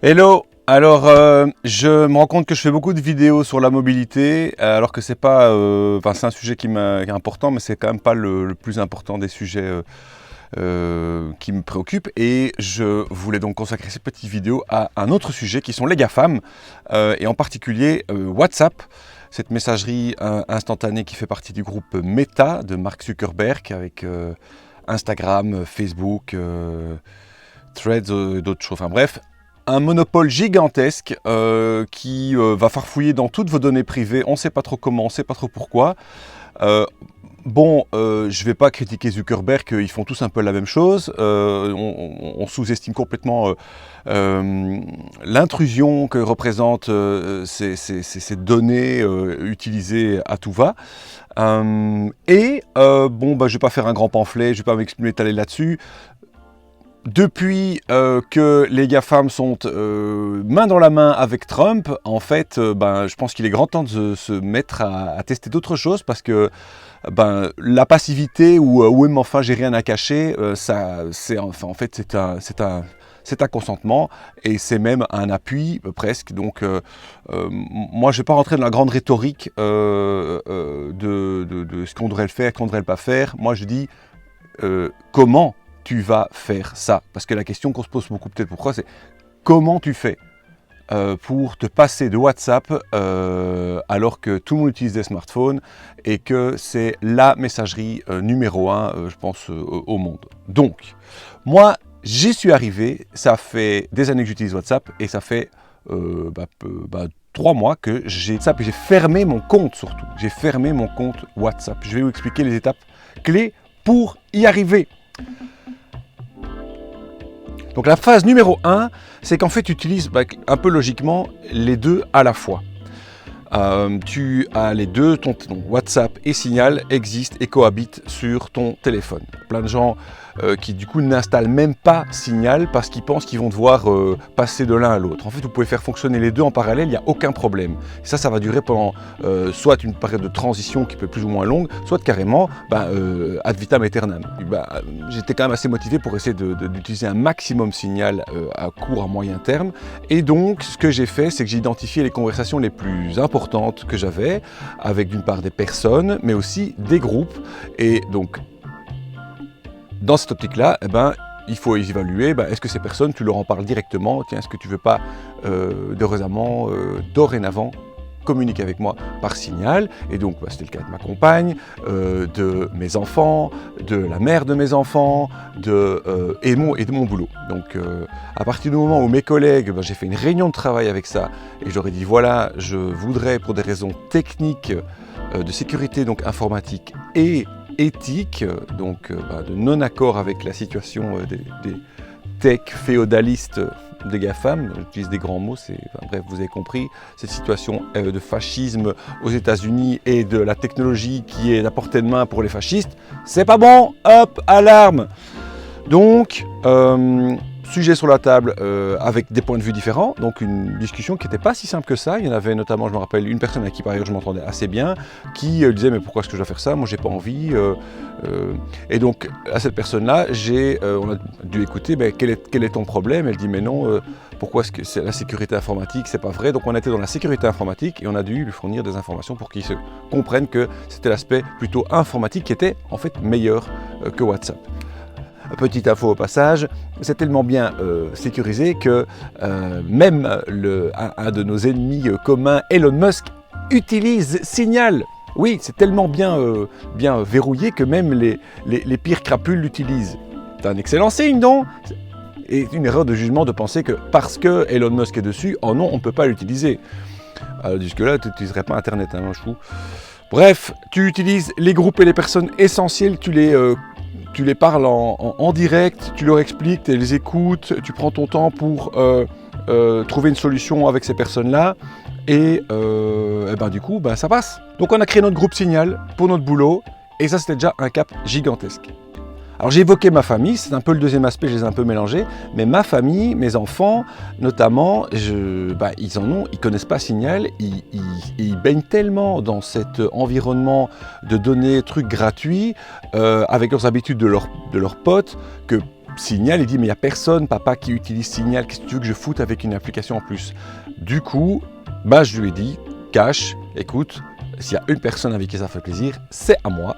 Hello! Alors, je me rends compte que je fais beaucoup de vidéos sur la mobilité, alors que c'est pas, c'est un sujet qui est important, mais c'est quand même pas le plus important des sujets qui me préoccupent. Et je voulais donc consacrer cette petite vidéo à un autre sujet qui sont les GAFAM, et en particulier WhatsApp, cette messagerie instantanée qui fait partie du groupe Meta de Mark Zuckerberg, avec Instagram, Facebook, Threads et d'autres choses. Enfin bref, un monopole gigantesque qui va farfouiller dans toutes vos données privées. On ne sait pas trop comment, on ne sait pas trop pourquoi. Je ne vais pas critiquer Zuckerberg, ils font tous un peu la même chose. On sous-estime complètement l'intrusion que représentent ces données utilisées à tout va. Je ne vais pas faire un grand pamphlet, je ne vais pas m'étaler là-dessus. Depuis que les GAFAM sont main dans la main avec Trump, en fait, je pense qu'il est grand temps de se mettre à tester d'autres choses, parce que la passivité ou même enfin j'ai rien à cacher, c'est un consentement et c'est même un appui presque. Donc moi je ne vais pas rentrer dans la grande rhétorique de ce qu'on devrait le faire, qu'on ne devrait pas faire. Moi je dis comment tu vas faire ça, parce que la question qu'on se pose beaucoup peut-être pourquoi, c'est comment tu fais pour te passer de WhatsApp alors que tout le monde utilise des smartphones et que c'est la messagerie numéro 1, je pense, au monde. Donc, moi, j'y suis arrivé, ça fait des années que j'utilise WhatsApp et ça fait 3 mois que j'ai fermé mon compte surtout. J'ai fermé mon compte WhatsApp. Je vais vous expliquer les étapes clés pour y arriver. Donc la phase numéro 1, c'est qu'en fait tu utilises un peu logiquement les deux à la fois. Tu as les deux, ton WhatsApp et Signal existent et cohabitent sur ton téléphone. Plein de gens qui du coup n'installent même pas Signal parce qu'ils pensent qu'ils vont devoir passer de l'un à l'autre. En fait, vous pouvez faire fonctionner les deux en parallèle, il n'y a aucun problème. Et ça va durer pendant soit une période de transition qui peut être plus ou moins longue, soit carrément ad vitam aeternam. J'étais quand même assez motivé pour essayer d'utiliser un maximum Signal à court, à moyen terme. Et donc, ce que j'ai fait, c'est que j'ai identifié les conversations les plus importantes que j'avais, avec d'une part des personnes, mais aussi des groupes. Et donc, dans cette optique-là, il faut évaluer, est-ce que ces personnes, tu leur en parles directement? Tiens, est-ce que tu ne veux pas dorénavant, communiquer avec moi par Signal? Et donc, c'était le cas de ma compagne, de mes enfants, de la mère de mes enfants, et de mon boulot. Donc, à partir du moment où mes collègues, j'ai fait une réunion de travail avec ça, et j'aurais dit, voilà, je voudrais, pour des raisons techniques, de sécurité, donc informatique et éthique, donc de non-accord avec la situation des tech féodalistes des GAFAM, j'utilise des grands mots, bref, vous avez compris, cette situation de fascisme aux États-Unis et de la technologie qui est à portée de main pour les fascistes, c'est pas bon, hop, alarme. Donc, sujet sur la table avec des points de vue différents, donc une discussion qui n'était pas si simple que ça. Il y en avait notamment, je me rappelle, une personne avec qui par ailleurs je m'entendais assez bien, qui disait mais pourquoi est-ce que je dois faire ça, moi j'ai pas envie. Et donc à cette personne-là, on a dû écouter quel est ton problème. Elle dit mais non, pourquoi est-ce que c'est la sécurité informatique, c'est pas vrai. Donc on était dans la sécurité informatique et on a dû lui fournir des informations pour qu'il se comprenne que c'était l'aspect plutôt informatique qui était en fait meilleur que WhatsApp. Petite info au passage, c'est tellement bien sécurisé que même un de nos ennemis communs, Elon Musk, utilise Signal. Oui, c'est tellement bien verrouillé que même les pires crapules l'utilisent. C'est un excellent signe, non? Et une erreur de jugement de penser que parce que Elon Musk est dessus, oh non, on ne peut pas l'utiliser. Jusque-là, tu n'utiliserais pas Internet, hein, je trouve. Bref, tu utilises les groupes et les personnes essentielles, tu les parles en direct, tu leur expliques, tu les écoutes, tu prends ton temps pour trouver une solution avec ces personnes-là et du coup, ça passe. Donc on a créé notre groupe Signal pour notre boulot et ça c'était déjà un cap gigantesque. Alors j'ai évoqué ma famille, c'est un peu le deuxième aspect, je les ai un peu mélangés, mais ma famille, mes enfants notamment, ils connaissent pas Signal, ils baignent tellement dans cet environnement de données, trucs gratuits, avec leurs habitudes de leurs potes, que Signal, il dit mais il n'y a personne, papa, qui utilise Signal, qu'est-ce que tu veux que je foute avec une application en plus? Du coup, je lui ai dit, cash, écoute, s'il y a une personne avec qui ça fait plaisir, c'est à moi.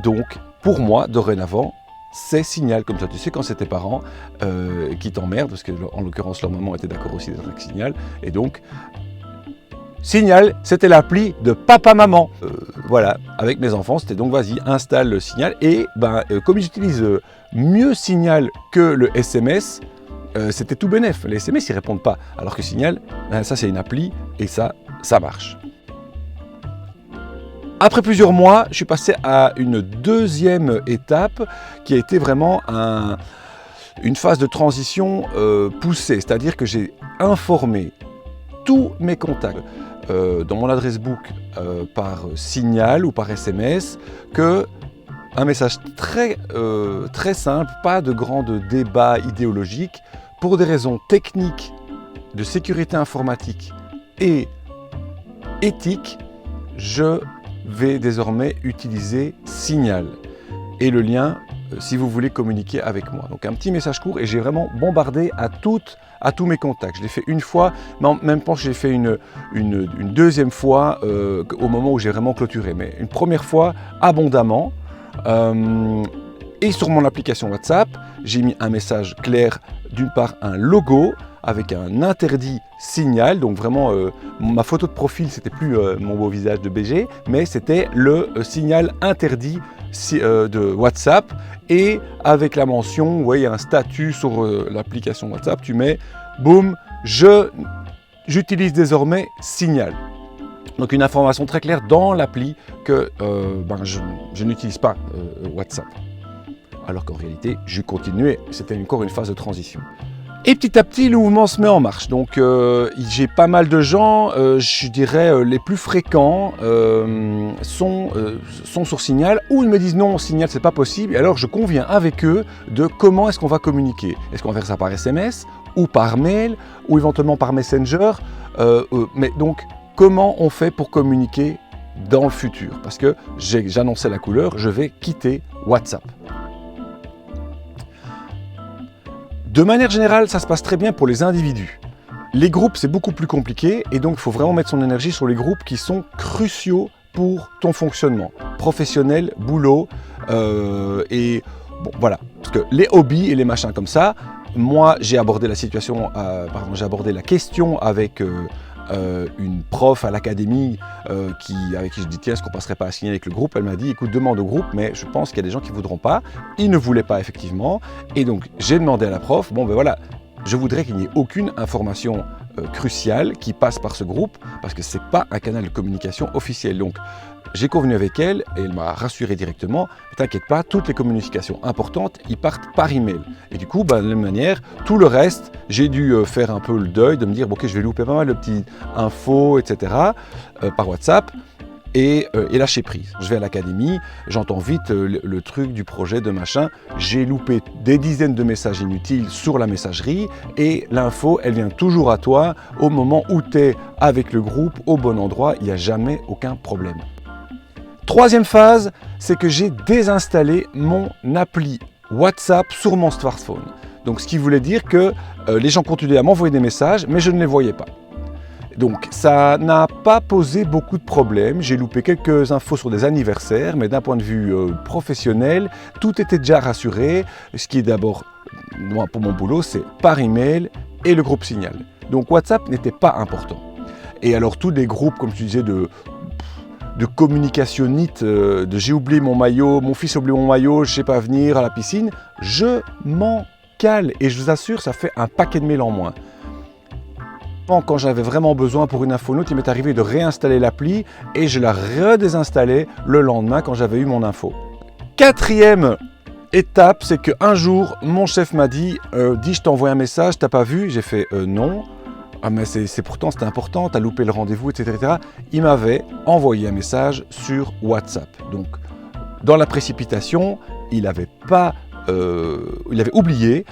Donc, pour moi, dorénavant, c'est Signal. Comme ça, tu sais, quand c'est tes parents qui t'emmerdent, parce qu'en l'occurrence, leur maman était d'accord aussi d'être avec Signal, et donc, Signal, c'était l'appli de papa-maman. Voilà, avec mes enfants, c'était donc vas-y, installe le Signal. Et comme j'utilise mieux Signal que le SMS, c'était tout bénef. Les SMS, ils répondent pas. Alors que Signal, ça c'est une appli et ça marche. Après plusieurs mois, je suis passé à une deuxième étape qui a été vraiment une phase de transition poussée. C'est-à-dire que j'ai informé tous mes contacts dans mon adresse book par Signal ou par SMS que un message très simple, pas de grand débat idéologique, pour des raisons techniques, de sécurité informatique et éthique, je vais désormais utiliser Signal et le lien si vous voulez communiquer avec moi. Donc un petit message court et j'ai vraiment bombardé à tous mes contacts. Je l'ai fait une fois, mais en même temps j'ai fait une deuxième fois au moment où j'ai vraiment clôturé. Mais une première fois abondamment. Et sur mon application WhatsApp, j'ai mis un message clair, d'une part un logo avec un interdit Signal, donc vraiment ma photo de profil c'était plus mon beau visage de BG, mais c'était le signal interdit de WhatsApp, et avec la mention, vous voyez un statut sur l'application WhatsApp, tu mets boum, j'utilise désormais Signal. Donc une information très claire dans l'appli que je n'utilise pas WhatsApp. Alors qu'en réalité, je continuais, c'était encore une phase de transition. Et petit à petit, le mouvement se met en marche. Donc j'ai pas mal de gens, je dirais les plus fréquents sont sur Signal, ou ils me disent non, Signal c'est pas possible. Et alors je conviens avec eux de comment est-ce qu'on va communiquer. Est-ce qu'on va faire ça par SMS, ou par mail, ou éventuellement par Messenger. Mais donc, comment on fait pour communiquer dans le futur? Parce que j'annonçais la couleur, je vais quitter WhatsApp. De manière générale, ça se passe très bien pour les individus. Les groupes, c'est beaucoup plus compliqué et donc il faut vraiment mettre son énergie sur les groupes qui sont cruciaux pour ton fonctionnement professionnel, boulot et bon, voilà. Parce que les hobbies et les machins comme ça, moi j'ai abordé la situation, j'ai abordé la question avec une prof à l'académie avec qui je dis tiens, est-ce qu'on passerait pas à signer avec le groupe? Elle m'a dit écoute, demande au groupe, mais je pense qu'il y a des gens qui ne voudront pas. Ils ne voulaient pas effectivement, et donc j'ai demandé à la prof, bon ben voilà, je voudrais qu'il n'y ait aucune information cruciale qui passe par ce groupe, parce que c'est pas un canal de communication officiel. Donc j'ai convenu avec elle et elle m'a rassuré directement, ne t'inquiète pas, toutes les communications importantes, ils partent par email. Et du coup, de la même manière, tout le reste, j'ai dû faire un peu le deuil, de me dire, bon, ok, je vais louper pas mal de petites infos, etc. Par WhatsApp, et lâcher prise. Je vais à l'académie, j'entends vite le truc du projet de machin, j'ai loupé des dizaines de messages inutiles sur la messagerie, et l'info, elle vient toujours à toi au moment où tu es avec le groupe, au bon endroit, il n'y a jamais aucun problème. Troisième phase, c'est que j'ai désinstallé mon appli WhatsApp sur mon smartphone. Donc ce qui voulait dire que les gens continuaient à m'envoyer des messages, mais je ne les voyais pas. Donc ça n'a pas posé beaucoup de problèmes. J'ai loupé quelques infos sur des anniversaires, mais d'un point de vue professionnel, tout était déjà rassuré. Ce qui est d'abord, pour mon boulot, c'est par email et le groupe Signal. Donc WhatsApp n'était pas important. Et alors tous les groupes, comme je disais, de communicationnite, de j'ai oublié mon maillot, mon fils a oublié mon maillot, je ne sais pas venir à la piscine, je m'en cale. Et je vous assure, ça fait un paquet de mails en moins. Quand j'avais vraiment besoin pour une info note, il m'est arrivé de réinstaller l'appli et je la redésinstallais le lendemain quand j'avais eu mon info. Quatrième étape, c'est qu'un jour, mon chef m'a dit je t'envoie un message, t'as pas vu? J'ai fait non. Ah mais pourtant c'était important, t'as loupé le rendez-vous, etc. Il m'avait envoyé un message sur WhatsApp. Donc dans la précipitation, il avait oublié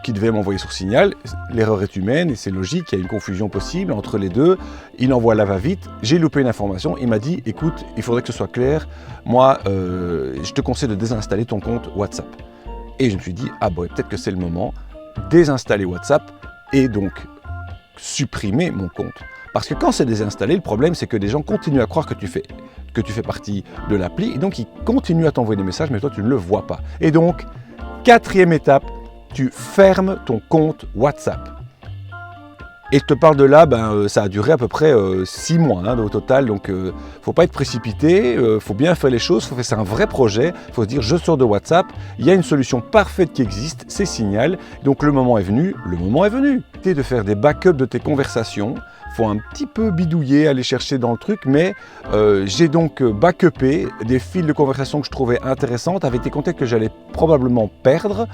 qu'il devait m'envoyer sur Signal. L'erreur est humaine et c'est logique, il y a une confusion possible entre les deux. Il envoie la va-vite, j'ai loupé une information, il m'a dit écoute, il faudrait que ce soit clair, moi je te conseille de désinstaller ton compte WhatsApp. Et je me suis dit, ah bon, peut-être que c'est le moment, désinstaller WhatsApp et donc supprimer mon compte. Parce que quand c'est désinstallé, le problème c'est que des gens continuent à croire que tu fais partie de l'appli et donc ils continuent à t'envoyer des messages, mais toi tu ne le vois pas. Et donc, quatrième étape, tu fermes ton compte WhatsApp. Et je te parle de là, ça a duré à peu près 6 mois au total, donc faut pas être précipité, faut bien faire les choses, c'est un vrai projet, il faut se dire je sors de WhatsApp, il y a une solution parfaite qui existe, c'est Signal, donc le moment est venu. C'est de faire des backups de tes conversations, faut un petit peu bidouiller, aller chercher dans le truc, mais j'ai donc backupé des fils de conversation que je trouvais intéressantes avec des contacts que j'allais probablement perdre.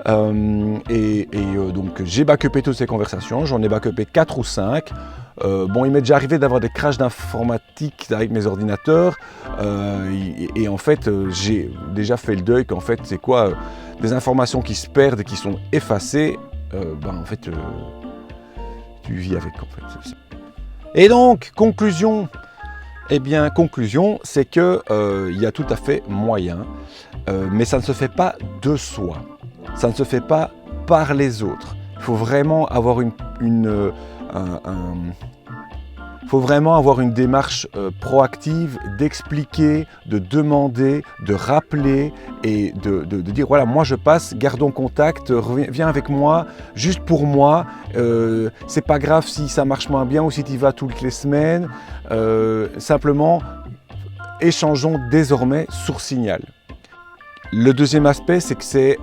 Donc j'ai backupé toutes ces conversations, j'en ai backupé 4 ou 5. Il m'est déjà arrivé d'avoir des crashs d'informatique avec mes ordinateurs et en fait j'ai déjà fait le deuil qu'en fait c'est quoi des informations qui se perdent et qui sont effacées, tu vis avec en fait. Et donc conclusion, c'est que il y a tout à fait moyen, mais ça ne se fait pas de soi. Ça ne se fait pas par les autres. Il faut vraiment avoir une démarche proactive, d'expliquer, de demander, de rappeler et de dire voilà, moi je passe, gardons contact, viens avec moi, juste pour moi. C'est pas grave si ça marche moins bien ou si tu y vas toutes les semaines. Simplement, échangeons désormais sur Signal. Le deuxième aspect, c'est que c'est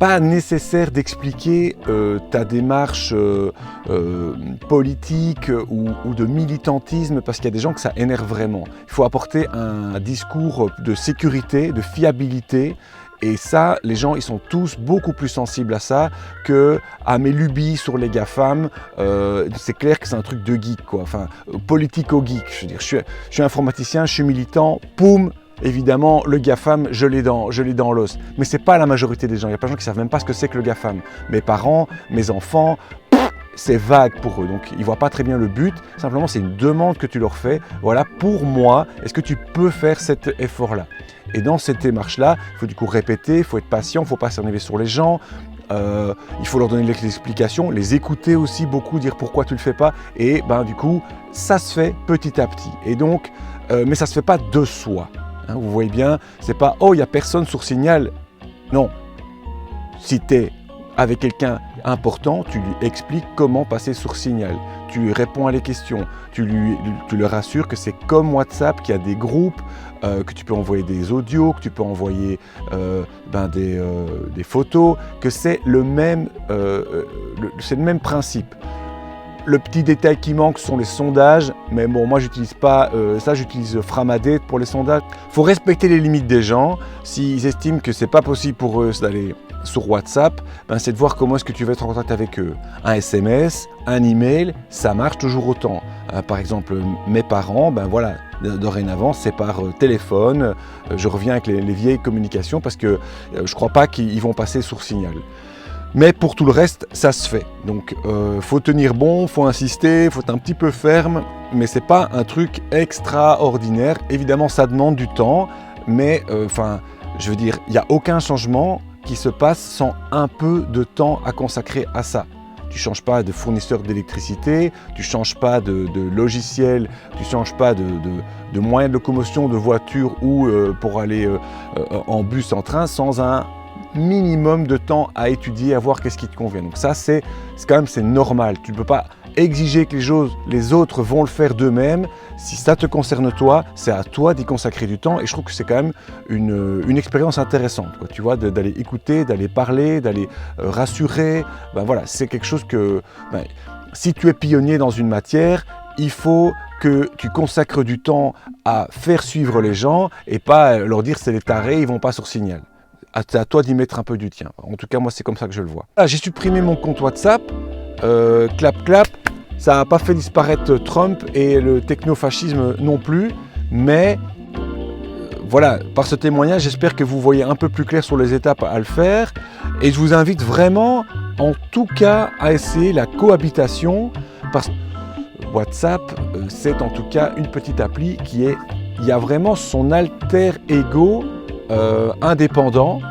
pas nécessaire d'expliquer ta démarche politique ou de militantisme parce qu'il y a des gens que ça énerve vraiment. Il faut apporter un discours de sécurité, de fiabilité. Et ça, les gens, ils sont tous beaucoup plus sensibles à ça qu'à mes lubies sur les GAFAM. C'est clair que c'est un truc de geek, quoi. Enfin, politico-geek. Je veux dire, je suis informaticien, je suis militant, poum. Évidemment, le GAFAM, je l'ai dans l'os. Mais ce n'est pas la majorité des gens. Il y a plein de gens qui ne savent même pas ce que c'est que le GAFAM. Mes parents, mes enfants, c'est vague pour eux. Donc, ils ne voient pas très bien le but. Simplement, c'est une demande que tu leur fais. Voilà, pour moi, est-ce que tu peux faire cet effort-là? Et dans cette démarche-là, il faut du coup répéter, il faut être patient, il ne faut pas s'énerver sur les gens. Il faut leur donner des explications, les écouter aussi beaucoup, dire pourquoi tu ne le fais pas. Et du coup, ça se fait petit à petit. Et donc, mais ça ne se fait pas de soi. Vous voyez bien, c'est pas « Oh, il n'y a personne sur Signal ». Non. Si tu es avec quelqu'un important, tu lui expliques comment passer sur Signal. Tu lui réponds à les questions. Tu le rassures que c'est comme WhatsApp, qu'il y a des groupes, que tu peux envoyer des audios, que tu peux envoyer des photos, que c'est le même principe. Le petit détail qui manque sont les sondages, mais bon, moi j'utilise pas ça, j'utilise Framadate pour les sondages. Il faut respecter les limites des gens. S'ils estiment que c'est pas possible pour eux d'aller sur WhatsApp, c'est de voir comment est-ce que tu vas être en contact avec eux. Un SMS, un email, ça marche toujours autant. Par exemple, mes parents, dorénavant, c'est par téléphone. Je reviens avec les vieilles communications parce que je crois pas qu'ils vont passer sur Signal. Mais pour tout le reste, ça se fait. Donc, faut tenir bon, faut insister, faut être un petit peu ferme, mais c'est pas un truc extraordinaire. Évidemment, ça demande du temps, mais je veux dire, il n'y a aucun changement qui se passe sans un peu de temps à consacrer à ça. Tu ne changes pas de fournisseur d'électricité, tu ne changes pas de logiciel, tu ne changes pas de moyen de locomotion, de voiture ou pour aller en bus, en train, sans un minimum de temps à étudier, à voir qu'est-ce qui te convient. Donc ça, c'est normal. Tu ne peux pas exiger que les autres vont le faire d'eux-mêmes. Si ça te concerne toi, c'est à toi d'y consacrer du temps. Et je trouve que c'est quand même une expérience intéressante, quoi. Tu vois, d'aller écouter, d'aller parler, d'aller rassurer. C'est quelque chose que, si tu es pionnier dans une matière, il faut que tu consacres du temps à faire suivre les gens et pas leur dire c'est des tarés, ils vont pas sur Signal. C'est à toi d'y mettre un peu du tien. En tout cas, moi, c'est comme ça que je le vois. J'ai supprimé mon compte WhatsApp. Clap. Ça n'a pas fait disparaître Trump et le technofascisme non plus. Mais voilà, par ce témoignage, j'espère que vous voyez un peu plus clair sur les étapes à le faire. Et je vous invite vraiment, en tout cas, à essayer la cohabitation. Parce que WhatsApp, c'est en tout cas une petite appli il y a vraiment son alter ego indépendant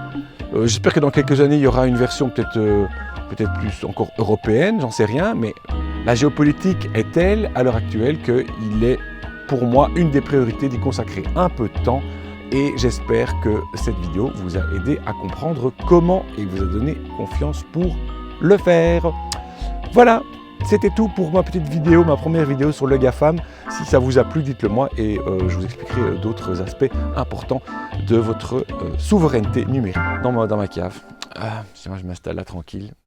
J'espère que dans quelques années, il y aura une version peut-être plus encore européenne, j'en sais rien, mais la géopolitique est telle à l'heure actuelle qu'il est pour moi une des priorités d'y consacrer un peu de temps, et j'espère que cette vidéo vous a aidé à comprendre comment et vous a donné confiance pour le faire. Voilà, c'était tout pour ma petite vidéo, ma première vidéo sur le GAFAM. Si ça vous a plu, dites-le moi et je vous expliquerai d'autres aspects importants de votre souveraineté numérique dans ma cave. Moi, je m'installe là tranquille.